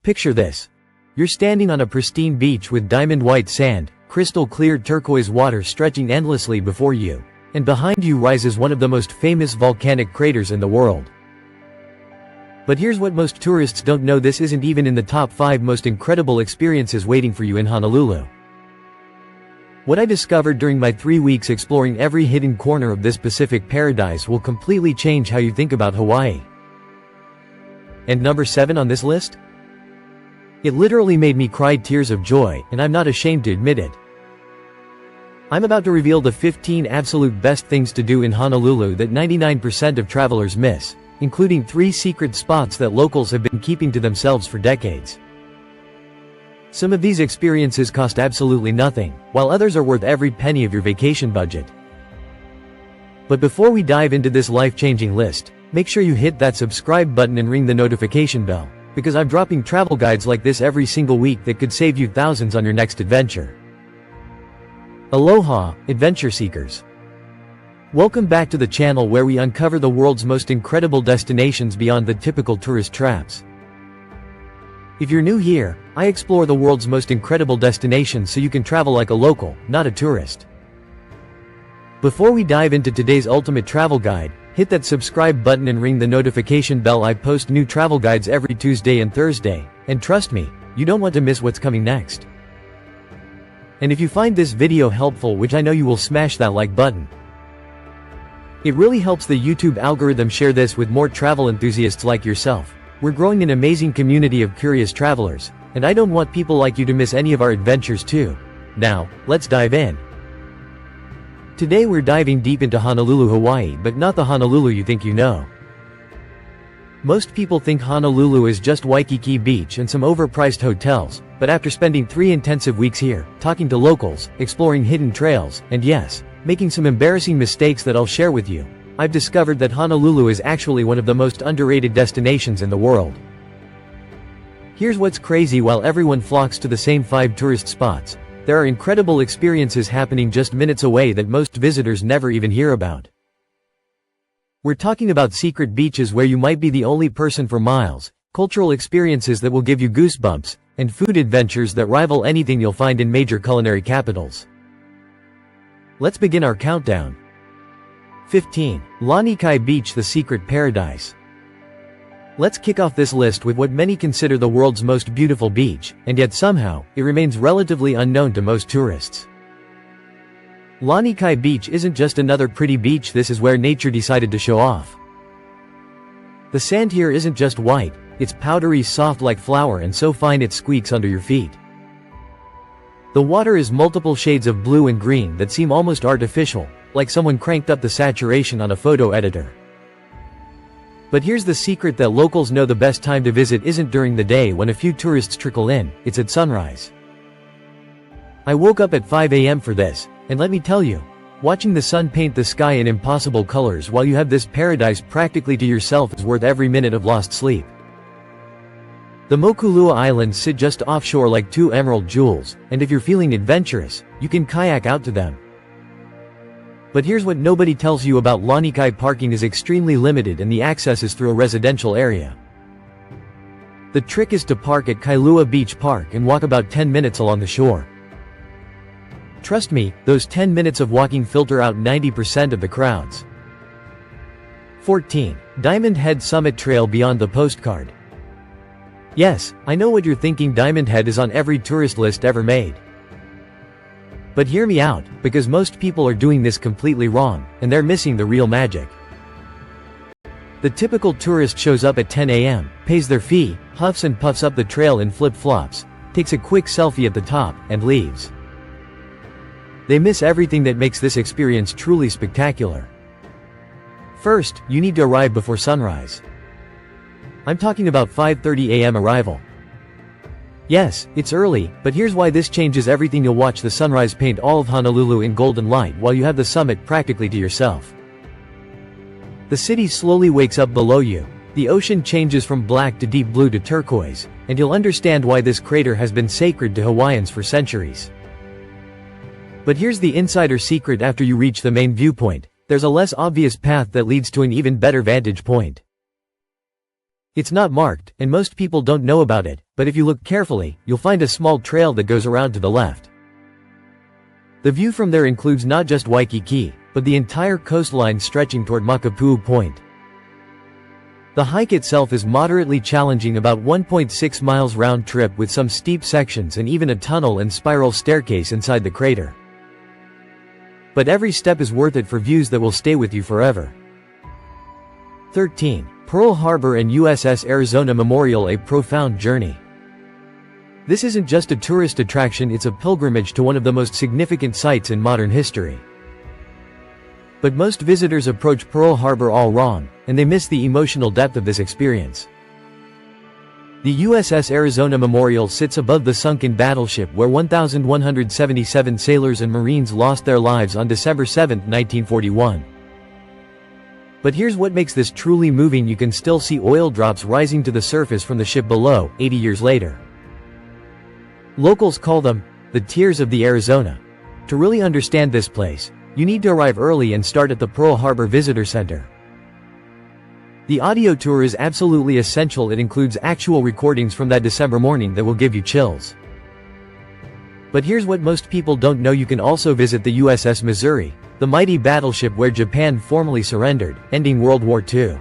Picture this. You're standing on a pristine beach with diamond-white sand, crystal-clear turquoise water stretching endlessly before you, and behind you rises one of the most famous volcanic craters in the world. But here's what most tourists don't know: this isn't even in the top 5 most incredible experiences waiting for you in Honolulu. What I discovered during my 3 weeks exploring every hidden corner of this Pacific paradise will completely change how you think about Hawaii. And number 7 on this list? It literally made me cry tears of joy, and I'm not ashamed to admit it. I'm about to reveal the 15 absolute best things to do in Honolulu that 99% of travelers miss, including 3 secret spots that locals have been keeping to themselves for decades. Some of these experiences cost absolutely nothing, while others are worth every penny of your vacation budget. But before we dive into this life-changing list, make sure you hit that subscribe button and ring the notification bell, because I'm dropping travel guides like this every single week that could save you thousands on your next adventure. Aloha, adventure seekers. Welcome back to the channel where we uncover the world's most incredible destinations beyond the typical tourist traps. If you're new here, I explore the world's most incredible destinations so you can travel like a local, not a tourist. Before we dive into today's ultimate travel guide, hit that subscribe button and ring the notification bell. I post new travel guides every Tuesday and Thursday, and trust me, you don't want to miss what's coming next. And if you find this video helpful, which I know you will, smash that like button. It really helps the YouTube algorithm share this with more travel enthusiasts like yourself. We're growing an amazing community of curious travelers, and I don't want people like you to miss any of our adventures too. Now, let's dive in. Today we're diving deep into Honolulu, Hawaii, but not the Honolulu you think you know. Most people think Honolulu is just Waikiki Beach and some overpriced hotels, but after spending 3 intensive weeks here, talking to locals, exploring hidden trails, and yes, making some embarrassing mistakes that I'll share with you, I've discovered that Honolulu is actually one of the most underrated destinations in the world. Here's what's crazy: while everyone flocks to the same 5 tourist spots, there are incredible experiences happening just minutes away that most visitors never even hear about. We're talking about secret beaches where you might be the only person for miles, cultural experiences that will give you goosebumps, and food adventures that rival anything you'll find in major culinary capitals. Let's begin our countdown. 15. Lanikai Beach, the secret paradise. Let's kick off this list with what many consider the world's most beautiful beach, and yet somehow, it remains relatively unknown to most tourists. Lanikai Beach isn't just another pretty beach, this is where nature decided to show off. The sand here isn't just white, it's powdery soft like flour and so fine it squeaks under your feet. The water is multiple shades of blue and green that seem almost artificial, like someone cranked up the saturation on a photo editor. But here's the secret that locals know: the best time to visit isn't during the day when a few tourists trickle in, it's at sunrise. I woke up at 5 a.m. for this, and let me tell you, watching the sun paint the sky in impossible colors while you have this paradise practically to yourself is worth every minute of lost sleep. The Mokulua Islands sit just offshore like 2 emerald jewels, and if you're feeling adventurous, you can kayak out to them. But here's what nobody tells you about Lanikai: parking is extremely limited and the access is through a residential area. The trick is to park at Kailua Beach Park and walk about 10 minutes along the shore. Trust me, those 10 minutes of walking filter out 90% of the crowds. 14. Diamond Head Summit Trail beyond the postcard. Yes, I know what you're thinking: Diamond Head is on every tourist list ever made. But hear me out, because most people are doing this completely wrong, and they're missing the real magic. The typical tourist shows up at 10 a.m., pays their fee, huffs and puffs up the trail in flip-flops, takes a quick selfie at the top, and leaves. They miss everything that makes this experience truly spectacular. First, you need to arrive before sunrise. I'm talking about 5:30 a.m. arrival. Yes, it's early, but here's why this changes everything: you'll watch the sunrise paint all of Honolulu in golden light while you have the summit practically to yourself. The city slowly wakes up below you, the ocean changes from black to deep blue to turquoise, and you'll understand why this crater has been sacred to Hawaiians for centuries. But here's the insider secret: after you reach the main viewpoint, there's a less obvious path that leads to an even better vantage point. It's not marked, and most people don't know about it, but if you look carefully, you'll find a small trail that goes around to the left. The view from there includes not just Waikiki, but the entire coastline stretching toward Makapuu Point. The hike itself is moderately challenging, about 1.6 miles round trip with some steep sections and even a tunnel and spiral staircase inside the crater. But every step is worth it for views that will stay with you forever. 13. Pearl Harbor and USS Arizona Memorial, a profound journey. This isn't just a tourist attraction, it's a pilgrimage to one of the most significant sites in modern history. But most visitors approach Pearl Harbor all wrong, and they miss the emotional depth of this experience. The USS Arizona Memorial sits above the sunken battleship where 1,177 sailors and Marines lost their lives on December 7, 1941. But here's what makes this truly moving: you can still see oil drops rising to the surface from the ship below, 80 years later. Locals call them the Tears of the Arizona. To really understand this place, you need to arrive early and start at the Pearl Harbor Visitor Center. The audio tour is absolutely essential. It includes actual recordings from that December morning that will give you chills. But here's what most people don't know: you can also visit the USS Missouri, the mighty battleship where Japan formally surrendered, ending World War II.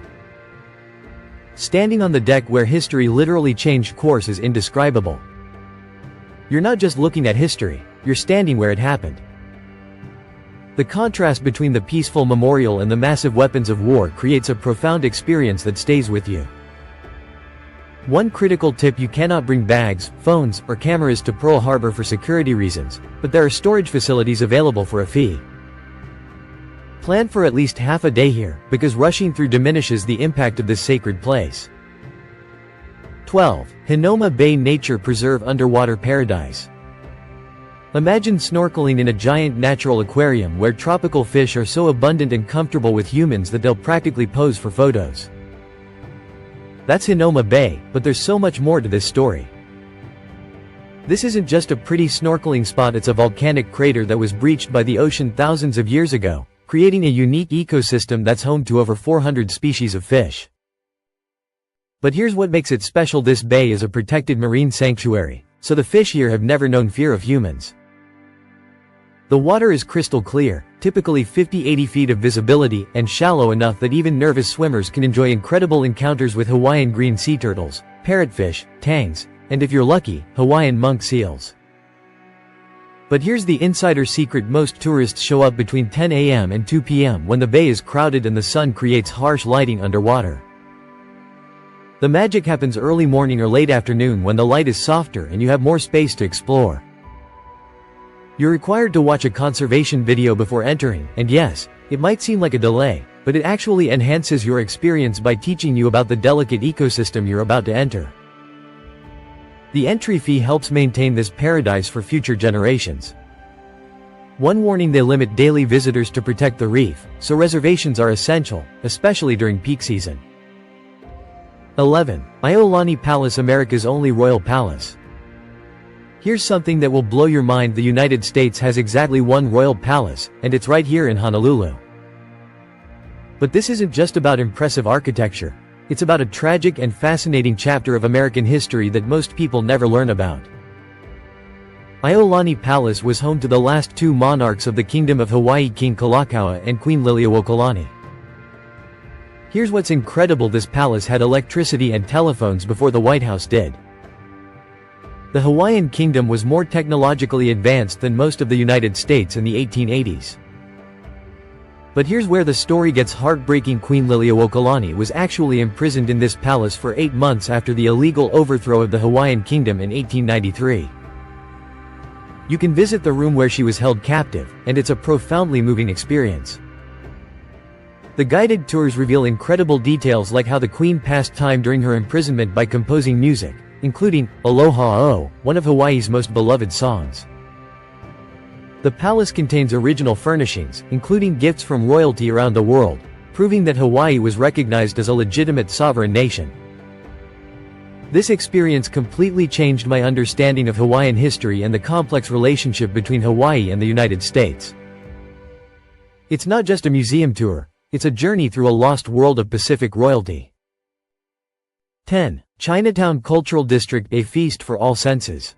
Standing on the deck where history literally changed course is indescribable. You're not just looking at history, you're standing where it happened. The contrast between the peaceful memorial and the massive weapons of war creates a profound experience that stays with you. One critical tip: you cannot bring bags, phones, or cameras to Pearl Harbor for security reasons, but there are storage facilities available for a fee. Plan for at least half a day here, because rushing through diminishes the impact of this sacred place. 12. Hinoma Bay Nature Preserve Underwater Paradise. Imagine snorkeling in a giant natural aquarium where tropical fish are so abundant and comfortable with humans that they'll practically pose for photos. That's Hinoma Bay, but there's so much more to this story. This isn't just a pretty snorkeling spot, it's a volcanic crater that was breached by the ocean thousands of years ago, creating a unique ecosystem that's home to over 400 species of fish. But here's what makes it special: this bay is a protected marine sanctuary, so the fish here have never known fear of humans. The water is crystal clear, typically 50–80 feet of visibility, and shallow enough that even nervous swimmers can enjoy incredible encounters with Hawaiian green sea turtles, parrotfish, tangs, and if you're lucky, Hawaiian monk seals. But here's the insider secret: most tourists show up between 10 a.m. and 2 p.m. when the bay is crowded and the sun creates harsh lighting underwater. The magic happens early morning or late afternoon when the light is softer and you have more space to explore. You're required to watch a conservation video before entering, and yes, it might seem like a delay, but it actually enhances your experience by teaching you about the delicate ecosystem you're about to enter. The entry fee helps maintain this paradise for future generations. One warning: they limit daily visitors to protect the reef, so reservations are essential, especially during peak season. 11. Iolani Palace, America's only royal palace. Here's something that will blow your mind: the United States has exactly one royal palace, and it's right here in Honolulu. But this isn't just about impressive architecture, it's about a tragic and fascinating chapter of American history that most people never learn about. Iolani Palace was home to the last two monarchs of the Kingdom of Hawaii, King Kalakaua and Queen Liliuokalani. Here's what's incredible: this palace had electricity and telephones before the White House did. The Hawaiian Kingdom was more technologically advanced than most of the United States in the 1880s. But here's where the story gets heartbreaking: Queen Liliuokalani was actually imprisoned in this palace for 8 months after the illegal overthrow of the Hawaiian Kingdom in 1893. You can visit the room where she was held captive, and it's a profoundly moving experience. The guided tours reveal incredible details like how the Queen passed time during her imprisonment by composing music, including Aloha O, one of Hawaii's most beloved songs. The palace contains original furnishings, including gifts from royalty around the world, proving that Hawaii was recognized as a legitimate sovereign nation. This experience completely changed my understanding of Hawaiian history and the complex relationship between Hawaii and the United States. It's not just a museum tour, it's a journey through a lost world of Pacific royalty. 10. Chinatown Cultural District, a feast for all senses.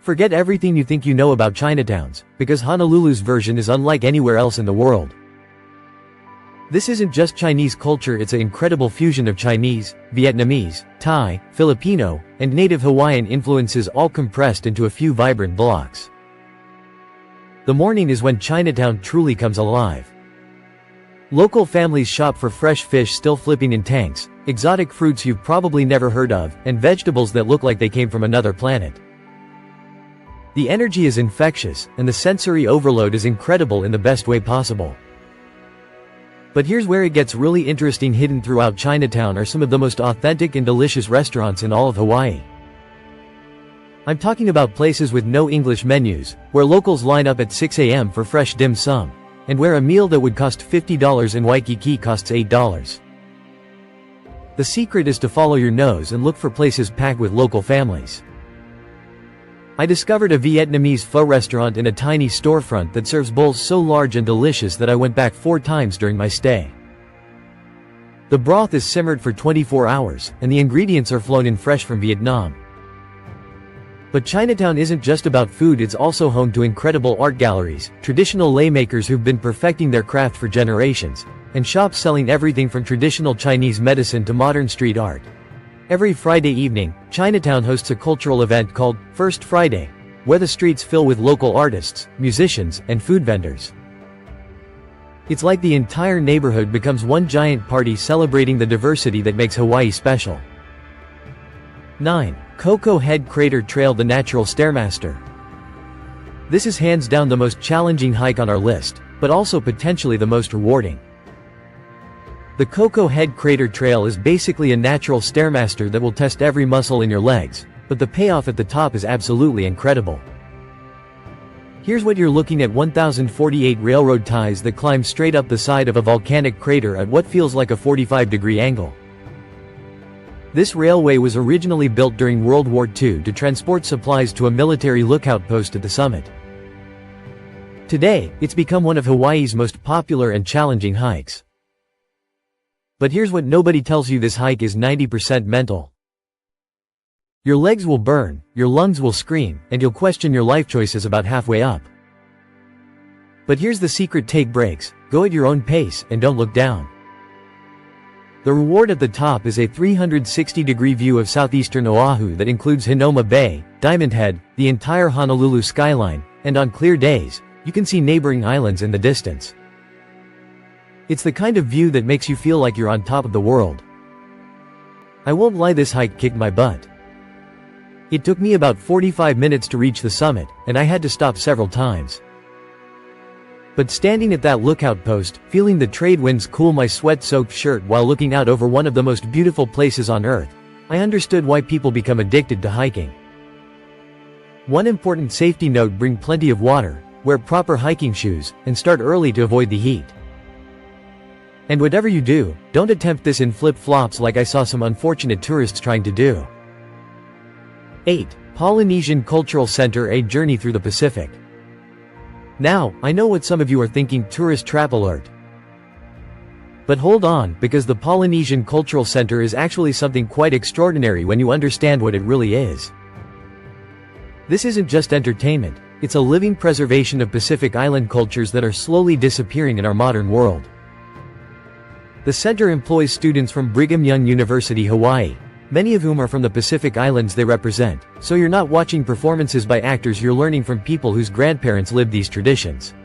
Forget everything you think you know about Chinatowns, because Honolulu's version is unlike anywhere else in the world. This isn't just Chinese culture, it's an incredible fusion of Chinese, Vietnamese, Thai, Filipino, and native Hawaiian influences all compressed into a few vibrant blocks. The morning is when Chinatown truly comes alive. Local families shop for fresh fish still flipping in tanks, exotic fruits you've probably never heard of, and vegetables that look like they came from another planet. The energy is infectious, and the sensory overload is incredible in the best way possible. But here's where it gets really interesting. Hidden throughout Chinatown are some of the most authentic and delicious restaurants in all of Hawaii. I'm talking about places with no English menus, where locals line up at 6 a.m. for fresh dim sum, and where a meal that would cost $50 in Waikiki costs $8. The secret is to follow your nose and look for places packed with local families. I discovered a Vietnamese pho restaurant in a tiny storefront that serves bowls so large and delicious that I went back 4 times during my stay. The broth is simmered for 24 hours, and the ingredients are flown in fresh from Vietnam. But Chinatown isn't just about food, it's also home to incredible art galleries, traditional laymakers who've been perfecting their craft for generations, and shops selling everything from traditional Chinese medicine to modern street art. Every Friday evening, Chinatown hosts a cultural event called First Friday, where the streets fill with local artists, musicians, and food vendors. It's like the entire neighborhood becomes one giant party celebrating the diversity that makes Hawaii special. 9. Coco Head Crater Trail, the Natural Stairmaster. This is hands down the most challenging hike on our list, but also potentially the most rewarding. The Coco Head Crater Trail is basically a natural stairmaster that will test every muscle in your legs, but the payoff at the top is absolutely incredible. Here's what you're looking at: 1,048 railroad ties that climb straight up the side of a volcanic crater at what feels like a 45-degree angle. This railway was originally built during World War II to transport supplies to a military lookout post at the summit. Today, it's become one of Hawaii's most popular and challenging hikes. But here's what nobody tells you: this hike is 90% mental. Your legs will burn, your lungs will scream, and you'll question your life choices about halfway up. But here's the secret: take breaks, go at your own pace, and don't look down. The reward at the top is a 360-degree view of southeastern Oahu that includes Hinoma Bay, Diamond Head, the entire Honolulu skyline, and on clear days, you can see neighboring islands in the distance. It's the kind of view that makes you feel like you're on top of the world. I won't lie, this hike kicked my butt. It took me about 45 minutes to reach the summit, and I had to stop several times. But standing at that lookout post, feeling the trade winds cool my sweat-soaked shirt while looking out over one of the most beautiful places on earth, I understood why people become addicted to hiking. One important safety note: bring plenty of water, wear proper hiking shoes, and start early to avoid the heat. And whatever you do, don't attempt this in flip-flops like I saw some unfortunate tourists trying to do. 8. Polynesian Cultural Center, a journey through the Pacific. Now, I know what some of you are thinking: tourist trap alert. But hold on, because the Polynesian Cultural Center is actually something quite extraordinary when you understand what it really is. This isn't just entertainment, it's a living preservation of Pacific Island cultures that are slowly disappearing in our modern world. The center employs students from Brigham Young University, Hawaii, many of whom are from the Pacific Islands they represent, so you're not watching performances by actors, you're learning from people whose grandparents lived these traditions.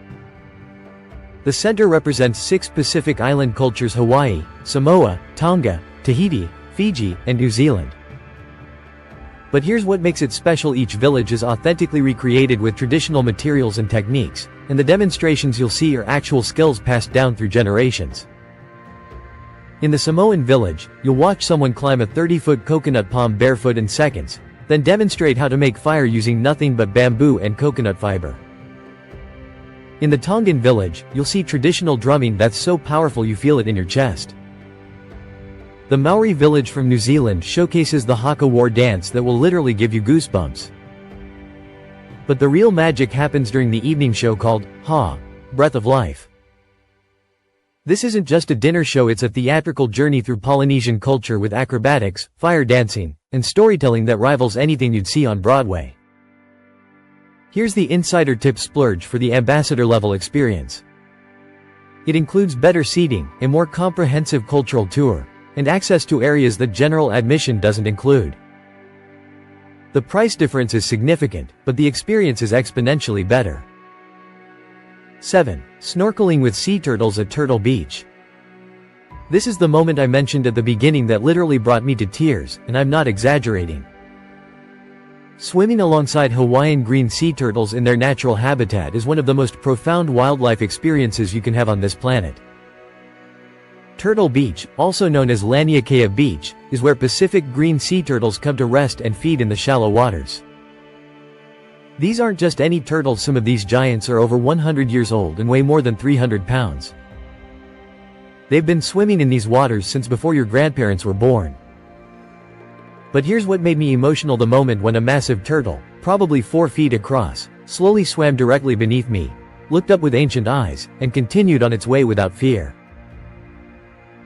The center represents 6 Pacific Island cultures: Hawaii, Samoa, Tonga, Tahiti, Fiji, and New Zealand. But here's what makes it special: each village is authentically recreated with traditional materials and techniques, and the demonstrations you'll see are actual skills passed down through generations. In the Samoan village, you'll watch someone climb a 30-foot coconut palm barefoot in seconds, then demonstrate how to make fire using nothing but bamboo and coconut fiber. In the Tongan village, you'll see traditional drumming that's so powerful you feel it in your chest. The Maori village from New Zealand showcases the haka war dance that will literally give you goosebumps. But the real magic happens during the evening show called Ha! Breath of Life. This isn't just a dinner show, it's a theatrical journey through Polynesian culture with acrobatics, fire dancing, and storytelling that rivals anything you'd see on Broadway. Here's the insider tip splurge for the ambassador-level experience. It includes better seating, a more comprehensive cultural tour, and access to areas that general admission doesn't include. The price difference is significant, but the experience is exponentially better. 7. Snorkeling with sea turtles at Turtle Beach. This is the moment I mentioned at the beginning that literally brought me to tears, and I'm not exaggerating. Swimming alongside Hawaiian green sea turtles in their natural habitat is one of the most profound wildlife experiences you can have on this planet. Turtle Beach, also known as Laniakea Beach, is where Pacific green sea turtles come to rest and feed in the shallow waters. These aren't just any turtles, some of these giants are over 100 years old and weigh more than 300 pounds. They've been swimming in these waters since before your grandparents were born. But here's what made me emotional: the moment when a massive turtle, probably 4 feet across, slowly swam directly beneath me, looked up with ancient eyes, and continued on its way without fear.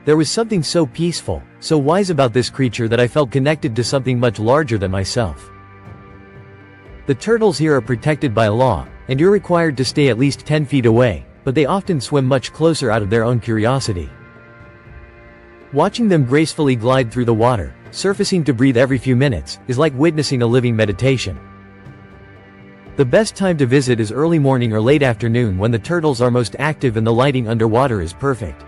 There was something so peaceful, so wise about this creature that I felt connected to something much larger than myself. The turtles here are protected by law, and you're required to stay at least 10 feet away, but they often swim much closer out of their own curiosity. Watching them gracefully glide through the water, surfacing to breathe every few minutes, is like witnessing a living meditation. The best time to visit is early morning or late afternoon when the turtles are most active and the lighting underwater is perfect.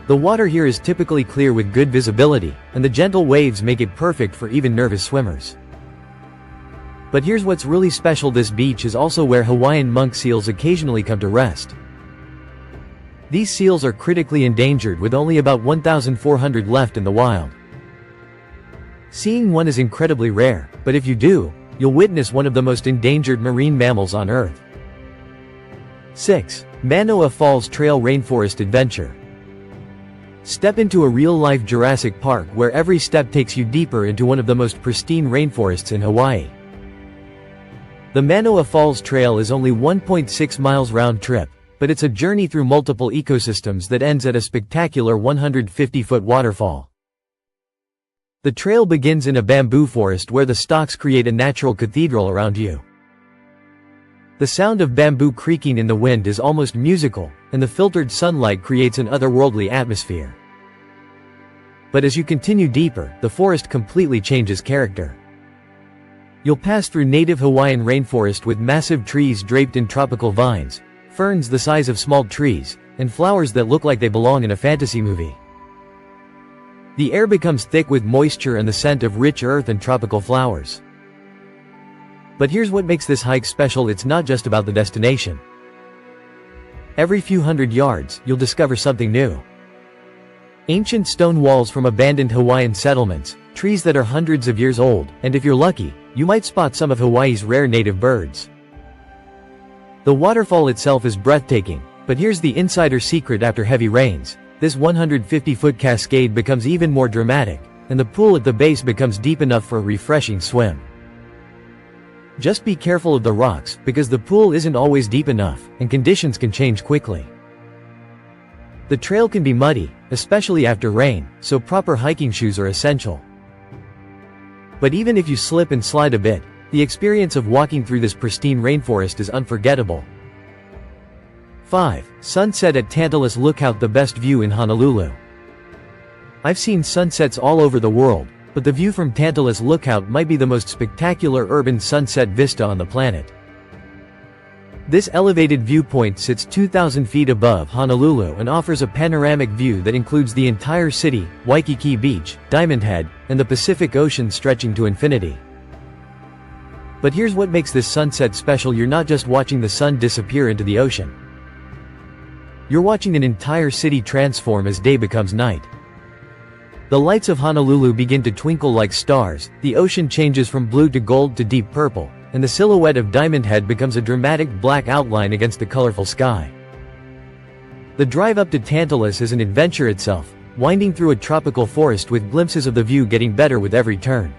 The water here is typically clear with good visibility, and the gentle waves make it perfect for even nervous swimmers. But here's what's really special: this beach is also where Hawaiian monk seals occasionally come to rest. These seals are critically endangered, with only about 1,400 left in the wild. Seeing one is incredibly rare, but if you do, you'll witness one of the most endangered marine mammals on Earth. 6. Manoa Falls Trail Rainforest Adventure. Step into a real-life Jurassic Park where every step takes you deeper into one of the most pristine rainforests in Hawaii. The Manoa Falls Trail is only 1.6 miles round trip, but it's a journey through multiple ecosystems that ends at a spectacular 150-foot waterfall. The trail begins in a bamboo forest where the stalks create a natural cathedral around you. The sound of bamboo creaking in the wind is almost musical, and the filtered sunlight creates an otherworldly atmosphere. But as you continue deeper, the forest completely changes character. You'll pass through native Hawaiian rainforest with massive trees draped in tropical vines, ferns the size of small trees, and flowers that look like they belong in a fantasy movie. The air becomes thick with moisture and the scent of rich earth and tropical flowers. But here's what makes this hike special: it's not just about the destination. Every few hundred yards, you'll discover something new. Ancient stone walls from abandoned Hawaiian settlements, trees that are hundreds of years old, and if you're lucky, you might spot some of Hawaii's rare native birds. The waterfall itself is breathtaking, but here's the insider secret: after heavy rains, this 150-foot cascade becomes even more dramatic, and the pool at the base becomes deep enough for a refreshing swim. Just be careful of the rocks, because the pool isn't always deep enough, and conditions can change quickly. The trail can be muddy, especially after rain, so proper hiking shoes are essential. But even if you slip and slide a bit, the experience of walking through this pristine rainforest is unforgettable. 5. Sunset at Tantalus Lookout, the best view in Honolulu. I've seen sunsets all over the world, but the view from Tantalus Lookout might be the most spectacular urban sunset vista on the planet. This elevated viewpoint sits 2,000 feet above Honolulu and offers a panoramic view that includes the entire city, Waikiki Beach, Diamond Head, and the Pacific Ocean stretching to infinity. But here's what makes this sunset special: you're not just watching the sun disappear into the ocean. You're watching an entire city transform as day becomes night. The lights of Honolulu begin to twinkle like stars, the ocean changes from blue to gold to deep purple, and the silhouette of Diamond Head becomes a dramatic black outline against the colorful sky. The drive up to Tantalus is an adventure itself, winding through a tropical forest with glimpses of the view getting better with every turn.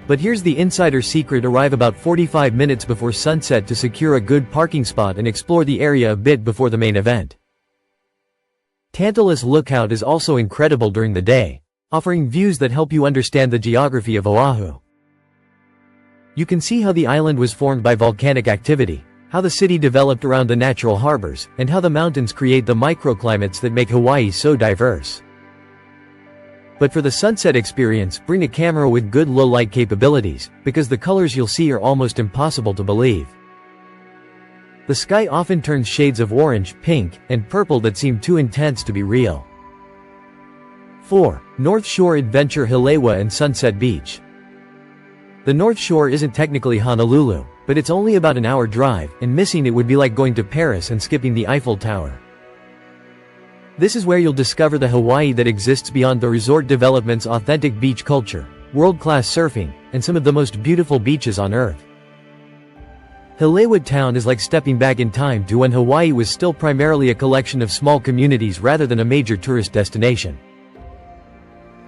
But here's the insider secret: arrive about 45 minutes before sunset to secure a good parking spot and explore the area a bit before the main event. Tantalus Lookout is also incredible during the day, offering views that help you understand the geography of Oahu. You can see how the island was formed by volcanic activity, how the city developed around the natural harbors, and how the mountains create the microclimates that make Hawaii so diverse. But for the sunset experience, bring a camera with good low-light capabilities, because the colors you'll see are almost impossible to believe. The sky often turns shades of orange, pink, and purple that seem too intense to be real. 4. North Shore Adventure Hilewa and Sunset Beach. The North Shore isn't technically Honolulu, but it's only about an hour drive, and missing it would be like going to Paris and skipping the Eiffel Tower. This is where you'll discover the Hawaii that exists beyond the resort development's authentic beach culture, world-class surfing, and some of the most beautiful beaches on Earth. Hilewa Town is like stepping back in time to when Hawaii was still primarily a collection of small communities rather than a major tourist destination.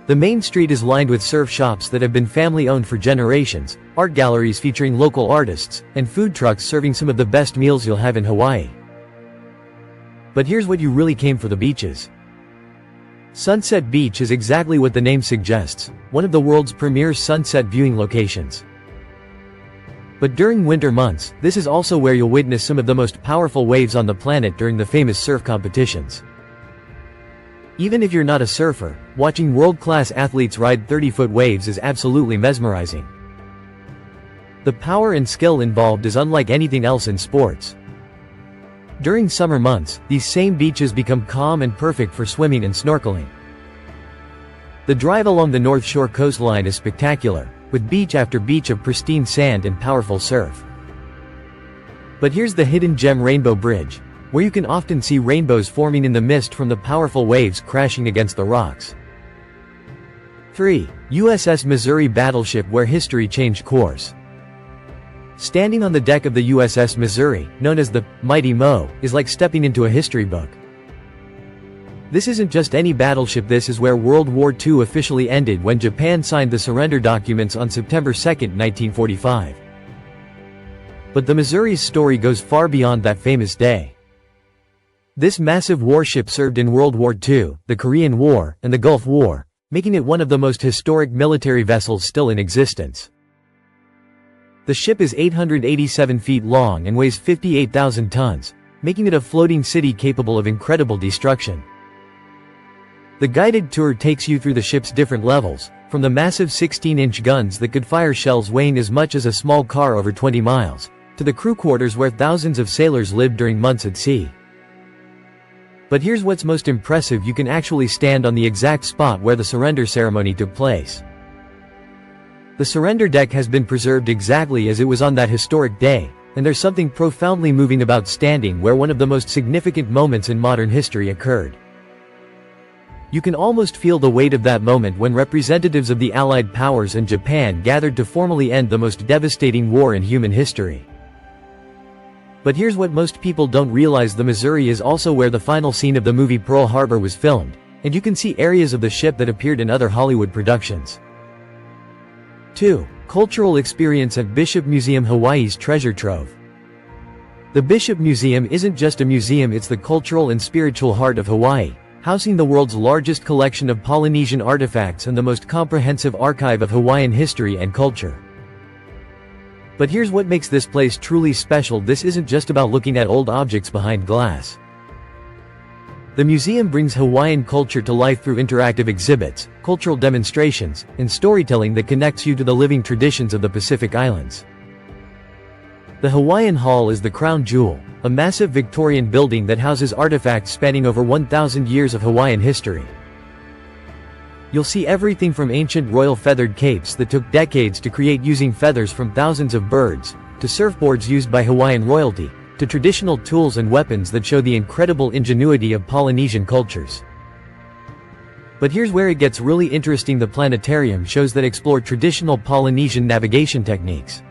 The main street is lined with surf shops that have been family-owned for generations, art galleries featuring local artists, and food trucks serving some of the best meals you'll have in Hawaii. But here's what you really came for: the beaches. Sunset Beach is exactly what the name suggests, one of the world's premier sunset viewing locations. But during winter months, this is also where you'll witness some of the most powerful waves on the planet during the famous surf competitions. Even if you're not a surfer, watching world-class athletes ride 30-foot waves is absolutely mesmerizing. The power and skill involved is unlike anything else in sports. During summer months, these same beaches become calm and perfect for swimming and snorkeling. The drive along the North Shore coastline is spectacular, with beach after beach of pristine sand and powerful surf. But here's the hidden gem: Rainbow Bridge, where you can often see rainbows forming in the mist from the powerful waves crashing against the rocks. 3. USS Missouri Battleship, where history changed course. Standing on the deck of the USS Missouri, known as the Mighty Mo, is like stepping into a history book. This isn't just any battleship. This is where World War II officially ended when Japan signed the surrender documents on September 2, 1945. But the Missouri's story goes far beyond that famous day. This massive warship served in World War II, the Korean War, and the Gulf War, making it one of the most historic military vessels still in existence. The ship is 887 feet long and weighs 58,000 tons, making it a floating city capable of incredible destruction. The guided tour takes you through the ship's different levels, from the massive 16-inch guns that could fire shells weighing as much as a small car over 20 miles, to the crew quarters where thousands of sailors lived during months at sea. But here's what's most impressive: you can actually stand on the exact spot where the surrender ceremony took place. The surrender deck has been preserved exactly as it was on that historic day, and there's something profoundly moving about standing where one of the most significant moments in modern history occurred. You can almost feel the weight of that moment when representatives of the Allied powers and Japan gathered to formally end the most devastating war in human history. But here's what most people don't realize: the Missouri is also where the final scene of the movie Pearl Harbor was filmed, and you can see areas of the ship that appeared in other Hollywood productions. 2. Cultural experience at Bishop Museum, Hawaii's treasure trove. The Bishop Museum isn't just a museum, it's the cultural and spiritual heart of Hawaii, housing the world's largest collection of Polynesian artifacts and the most comprehensive archive of Hawaiian history and culture. But here's what makes this place truly special: this isn't just about looking at old objects behind glass. The museum brings Hawaiian culture to life through interactive exhibits, cultural demonstrations, and storytelling that connects you to the living traditions of the Pacific Islands. The Hawaiian Hall is the crown jewel, a massive Victorian building that houses artifacts spanning over 1,000 years of Hawaiian history. You'll see everything from ancient royal feathered capes that took decades to create using feathers from thousands of birds, to surfboards used by Hawaiian royalty, to traditional tools and weapons that show the incredible ingenuity of Polynesian cultures. But here's where it gets really interesting: the planetarium shows that explore traditional Polynesian navigation techniques.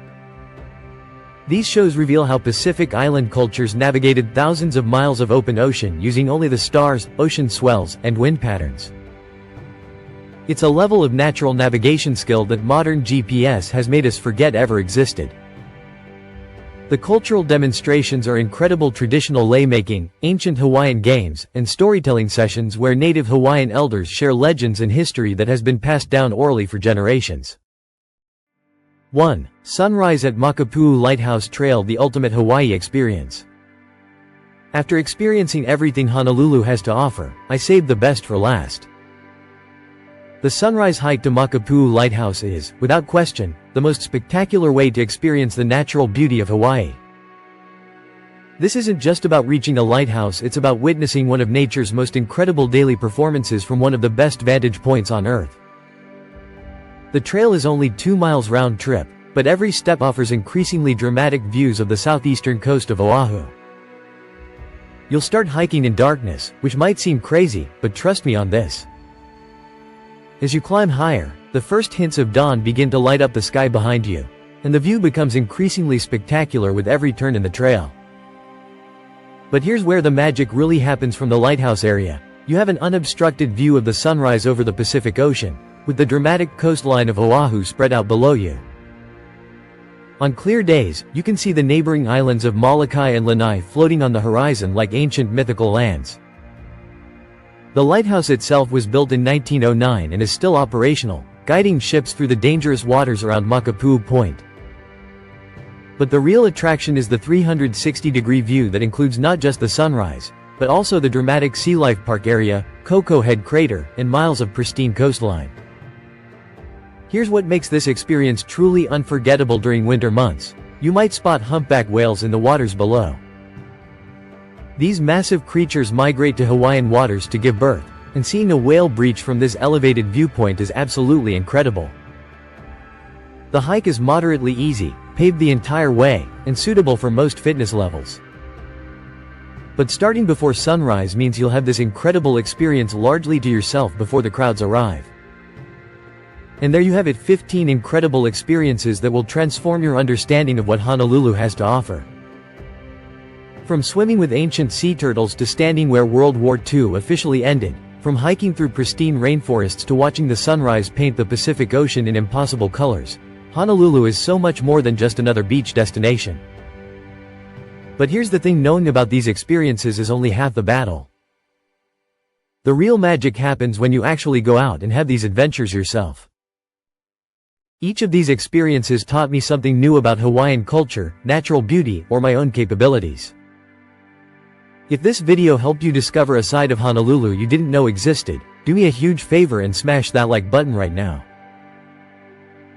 These shows reveal how Pacific Island cultures navigated thousands of miles of open ocean using only the stars, ocean swells, and wind patterns. It's a level of natural navigation skill that modern GPS has made us forget ever existed. The cultural demonstrations are incredible traditional lei-making, ancient Hawaiian games, and storytelling sessions where native Hawaiian elders share legends and history that has been passed down orally for generations. 1. Sunrise at Makapu'u Lighthouse Trail, the ultimate Hawaii experience. After experiencing everything Honolulu has to offer, I saved the best for last. The sunrise hike to Makapu'u Lighthouse is, without question, the most spectacular way to experience the natural beauty of Hawaii. This isn't just about reaching a lighthouse, it's about witnessing one of nature's most incredible daily performances from one of the best vantage points on Earth. The trail is only 2 miles round trip, but every step offers increasingly dramatic views of the southeastern coast of Oahu. You'll start hiking in darkness, which might seem crazy, but trust me on this. As you climb higher, the first hints of dawn begin to light up the sky behind you, and the view becomes increasingly spectacular with every turn in the trail. But here's where the magic really happens. From the lighthouse area, you have an unobstructed view of the sunrise over the Pacific Ocean, with the dramatic coastline of Oahu spread out below you. On clear days, you can see the neighboring islands of Molokai and Lanai floating on the horizon like ancient mythical lands. The lighthouse itself was built in 1909 and is still operational, guiding ships through the dangerous waters around Makapu'u Point. But the real attraction is the 360-degree view that includes not just the sunrise, but also the dramatic Sea Life Park area, Koko Head Crater, and miles of pristine coastline. Here's what makes this experience truly unforgettable. During winter months, you might spot humpback whales in the waters below. These massive creatures migrate to Hawaiian waters to give birth, and seeing a whale breach from this elevated viewpoint is absolutely incredible. The hike is moderately easy, paved the entire way, and suitable for most fitness levels. But starting before sunrise means you'll have this incredible experience largely to yourself before the crowds arrive. And there you have it, 15 incredible experiences that will transform your understanding of what Honolulu has to offer. From swimming with ancient sea turtles to standing where World War II officially ended, from hiking through pristine rainforests to watching the sunrise paint the Pacific Ocean in impossible colors, Honolulu is so much more than just another beach destination. But here's the thing, knowing about these experiences is only half the battle. The real magic happens when you actually go out and have these adventures yourself. Each of these experiences taught me something new about Hawaiian culture, natural beauty, or my own capabilities. If this video helped you discover a side of Honolulu you didn't know existed, do me a huge favor and smash that like button right now.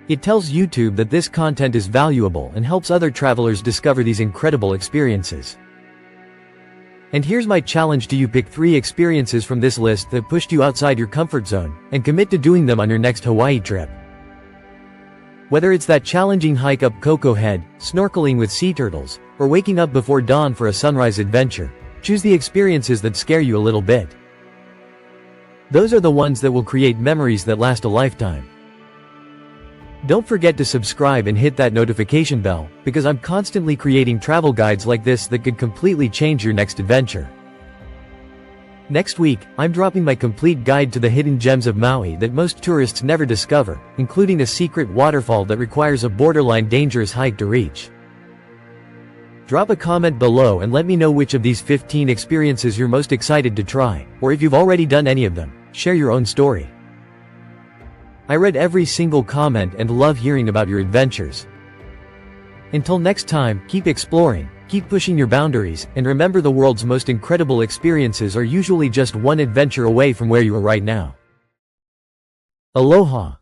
It tells YouTube that this content is valuable and helps other travelers discover these incredible experiences. And here's my challenge to you: pick 3 experiences from this list that pushed you outside your comfort zone, and commit to doing them on your next Hawaii trip. Whether it's that challenging hike up Koko Head, snorkeling with sea turtles, or waking up before dawn for a sunrise adventure, choose the experiences that scare you a little bit. Those are the ones that will create memories that last a lifetime. Don't forget to subscribe and hit that notification bell, because I'm constantly creating travel guides like this that could completely change your next adventure. Next week, I'm dropping my complete guide to the hidden gems of Maui that most tourists never discover, including a secret waterfall that requires a borderline dangerous hike to reach. Drop a comment below and let me know which of these 15 experiences you're most excited to try, or if you've already done any of them, share your own story. I read every single comment and love hearing about your adventures. Until next time, keep exploring, keep pushing your boundaries, and remember, the world's most incredible experiences are usually just one adventure away from where you are right now. Aloha.